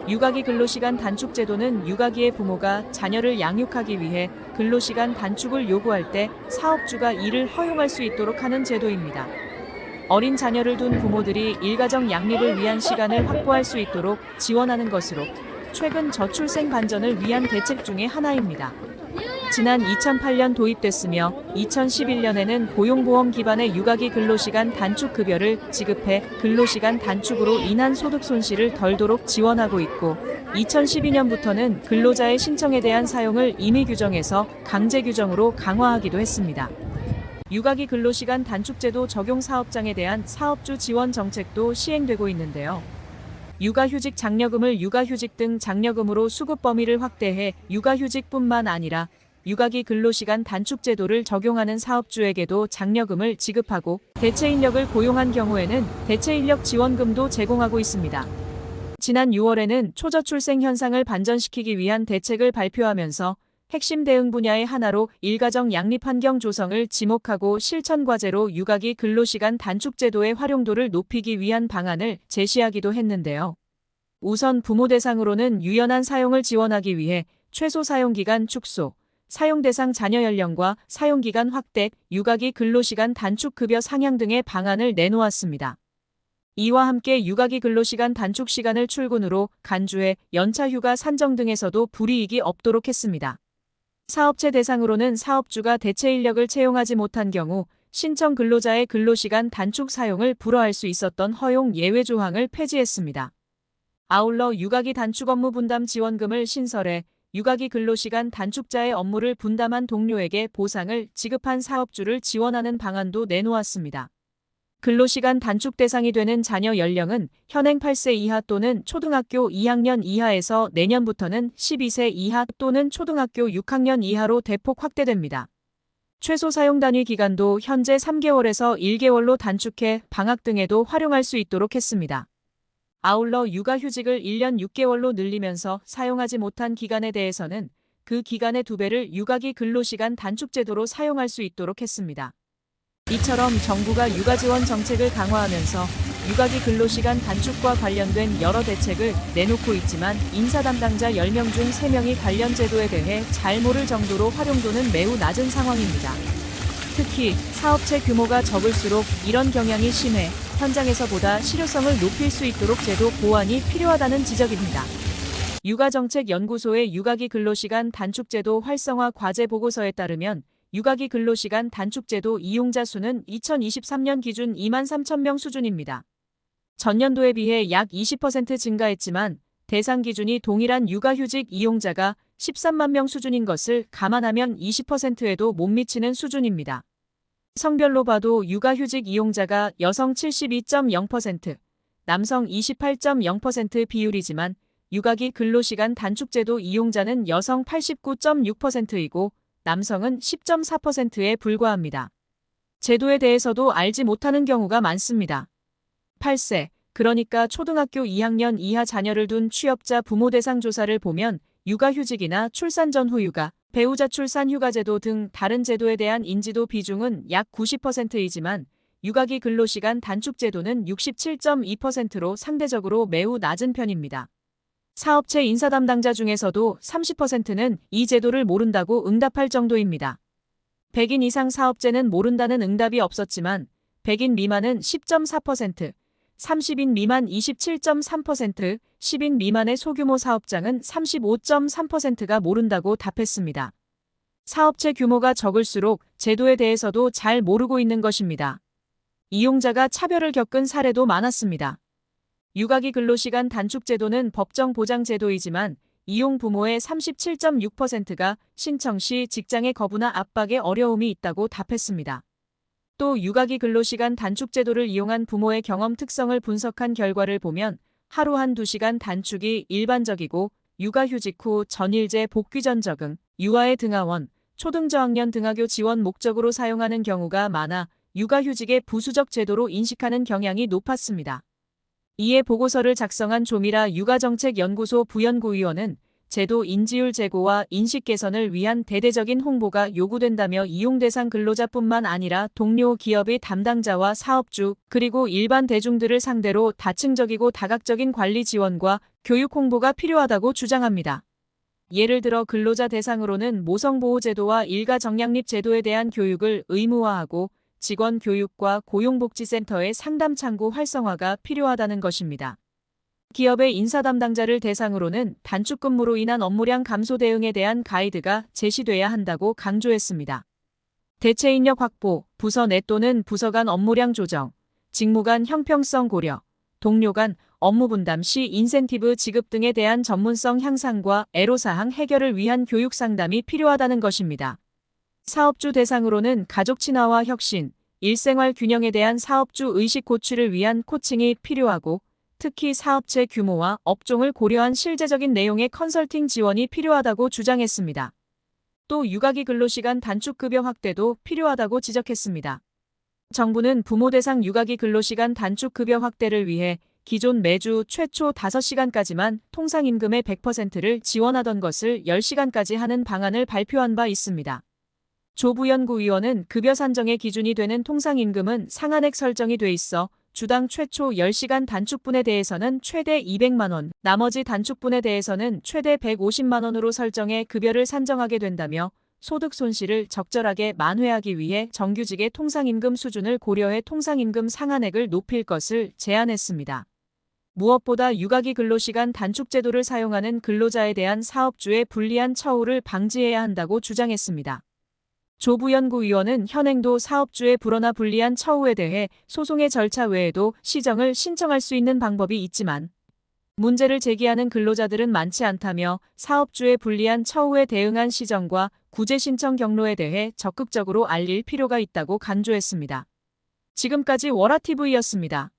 육아기 근로시간 단축 제도는 육아기의 부모가 자녀를 양육하기 위해 근로시간 단축을 요구할 때 사업주가 이를 허용할 수 있도록 하는 제도입니다. 어린 자녀를 둔 부모들이 일가정 양립을 위한 시간을 확보할 수 있도록 지원하는 것으로 최근 저출생 반전을 위한 대책 중의 하나입니다. 지난 2008년 도입됐으며 2011년에는 고용보험 기반의 육아기 근로시간 단축 급여를 지급해 근로시간 단축으로 인한 소득 손실을 덜도록 지원하고 있고 2012년부터는 근로자의 신청에 대한 사용을 임의 규정에서 강제 규정으로 강화하기도 했습니다. 육아기 근로시간 단축제도 적용 사업장에 대한 사업주 지원 정책도 시행되고 있는데요. 육아휴직 장려금을 육아휴직 등 장려금으로 수급 범위를 확대해 육아휴직뿐만 아니라 육아기 근로시간 단축 제도를 적용하는 사업주에게도 장려금을 지급하고 대체인력을 고용한 경우에는 대체인력 지원금도 제공하고 있습니다. 지난 6월에는 초저출생 현상을 반전시키기 위한 대책을 발표하면서 핵심 대응 분야의 하나로 일가정 양립 환경 조성을 지목하고 실천 과제로 육아기 근로시간 단축 제도의 활용도를 높이기 위한 방안을 제시하기도 했는데요. 우선 부모 대상으로는 유연한 사용을 지원하기 위해 최소 사용기간 축소, 사용 대상 자녀 연령과 사용기간 확대, 육아기 근로시간 단축 급여 상향 등의 방안을 내놓았습니다. 이와 함께 육아기 근로시간 단축 시간을 출근으로 간주해 연차 휴가 산정 등에서도 불이익이 없도록 했습니다. 사업체 대상으로는 사업주가 대체 인력을 채용하지 못한 경우 신청 근로자의 근로시간 단축 사용을 불허할 수 있었던 허용 예외 조항을 폐지했습니다. 아울러 육아기 단축 업무 분담 지원금을 신설해 육아기 근로시간 단축자의 업무를 분담한 동료에게 보상을 지급한 사업주를 지원하는 방안도 내놓았습니다. 근로시간 단축 대상이 되는 자녀 연령은 현행 8세 이하 또는 초등학교 2학년 이하에서 내년부터는 12세 이하 또는 초등학교 6학년 이하로 대폭 확대됩니다. 최소 사용 단위 기간도 현재 3개월에서 1개월로 단축해 방학 등에도 활용할 수 있도록 했습니다. 아울러 육아휴직을 1년 6개월로 늘리면서 사용하지 못한 기간에 대해서는 그 기간의 2배를 육아기 근로시간 단축 제도로 사용할 수 있도록 했습니다. 이처럼 정부가 육아 지원 정책을 강화하면서 육아기 근로시간 단축과 관련된 여러 대책을 내놓고 있지만 인사 담당자 10명 중 3명이 관련 제도에 대해 잘 모를 정도로 활용도는 매우 낮은 상황입니다. 특히 사업체 규모가 적을수록 이런 경향이 심해 현장에서보다 실효성을 높일 수 있도록 제도 보완이 필요하다는 지적입니다. 육아정책연구소의 육아기 근로시간 단축제도 활성화 과제 보고서에 따르면 육아기 근로시간 단축제도 이용자 수는 2023년 기준 23,000명 수준입니다. 전년도에 비해 약 20% 증가했지만 대상 기준이 동일한 육아휴직 이용자가 13만 명 수준인 것을 감안하면 20%에도 못 미치는 수준입니다. 성별로 봐도 육아휴직 이용자가 여성 72.0%, 남성 28.0% 비율이지만 육아기 근로시간 단축제도 이용자는 여성 89.6%이고 남성은 10.4%에 불과합니다. 제도에 대해서도 알지 못하는 경우가 많습니다. 8세, 그러니까 초등학교 2학년 이하 자녀를 둔 취업자 부모 대상 조사를 보면 육아휴직이나 출산 전 후휴가, 배우자 출산 휴가제도 등 다른 제도에 대한 인지도 비중은 약 90%이지만 육아기 근로시간 단축 제도는 67.2%로 상대적으로 매우 낮은 편입니다. 사업체 인사 담당자 중에서도 30%는 이 제도를 모른다고 응답할 정도입니다. 100인 이상 사업체는 모른다는 응답이 없었지만 100인 미만은 10.4%, 30인 미만 27.3%, 10인 미만의 소규모 사업장은 35.3%가 모른다고 답했습니다. 사업체 규모가 적을수록 제도에 대해서도 잘 모르고 있는 것입니다. 이용자가 차별을 겪은 사례도 많았습니다. 육아기 근로시간 단축 제도는 법정 보장 제도이지만 이용 부모의 37.6%가 신청 시 직장의 거부나 압박에 어려움이 있다고 답했습니다. 또 육아기 근로시간 단축 제도를 이용한 부모의 경험 특성을 분석한 결과를 보면 하루 한 2시간 단축이 일반적이고 육아휴직 후 전일제 복귀 전 적응, 유아의 등하원, 초등저학년 등하교 지원 목적으로 사용하는 경우가 많아 육아휴직의 부수적 제도로 인식하는 경향이 높았습니다. 이에 보고서를 작성한 조미라 육아정책연구소 부연구위원은 제도 인지율 제고와 인식 개선을 위한 대대적인 홍보가 요구된다며 이용 대상 근로자뿐만 아니라 동료 기업의 담당자와 사업주 그리고 일반 대중들을 상대로 다층적이고 다각적인 관리 지원과 교육 홍보가 필요하다고 주장합니다. 예를 들어 근로자 대상으로는 모성보호제도와 일가정량립 제도에 대한 교육을 의무화하고 직원 교육과 고용복지센터의 상담 창구 활성화가 필요하다는 것입니다. 기업의 인사 담당자를 대상으로는 단축 근무로 인한 업무량 감소 대응에 대한 가이드가 제시돼야 한다고 강조했습니다. 대체 인력 확보, 부서 내 또는 부서 간 업무량 조정, 직무 간 형평성 고려, 동료 간 업무 분담 시 인센티브 지급 등에 대한 전문성 향상과 애로사항 해결을 위한 교육 상담이 필요하다는 것입니다. 사업주 대상으로는 가족 친화와 혁신, 일생활 균형에 대한 사업주 의식 고취를 위한 코칭이 필요하고 특히 사업체 규모와 업종을 고려한 실제적인 내용의 컨설팅 지원이 필요하다고 주장했습니다. 또 육아기 근로시간 단축급여 확대도 필요하다고 지적했습니다. 정부는 부모 대상 육아기 근로시간 단축급여 확대를 위해 기존 매주 최초 5시간까지만 통상임금의 100%를 지원하던 것을 10시간까지 하는 방안을 발표한 바 있습니다. 조부연 의원은 급여 산정의 기준이 되는 통상임금은 상한액 설정이 돼 있어 주당 최초 10시간 단축분에 대해서는 최대 200만 원, 나머지 단축분에 대해서는 최대 150만 원으로 설정해 급여를 산정하게 된다며 소득 손실을 적절하게 만회하기 위해 정규직의 통상임금 수준을 고려해 통상임금 상한액을 높일 것을 제안했습니다. 무엇보다 육아기 근로시간 단축제도를 사용하는 근로자에 대한 사업주의 불리한 처우를 방지해야 한다고 주장했습니다. 조부연 의원은 현행도 사업주의 불허나 불리한 처우에 대해 소송의 절차 외에도 시정을 신청할 수 있는 방법이 있지만 문제를 제기하는 근로자들은 많지 않다며 사업주의 불리한 처우에 대응한 시정과 구제 신청 경로에 대해 적극적으로 알릴 필요가 있다고 강조했습니다. 지금까지 월화TV였습니다.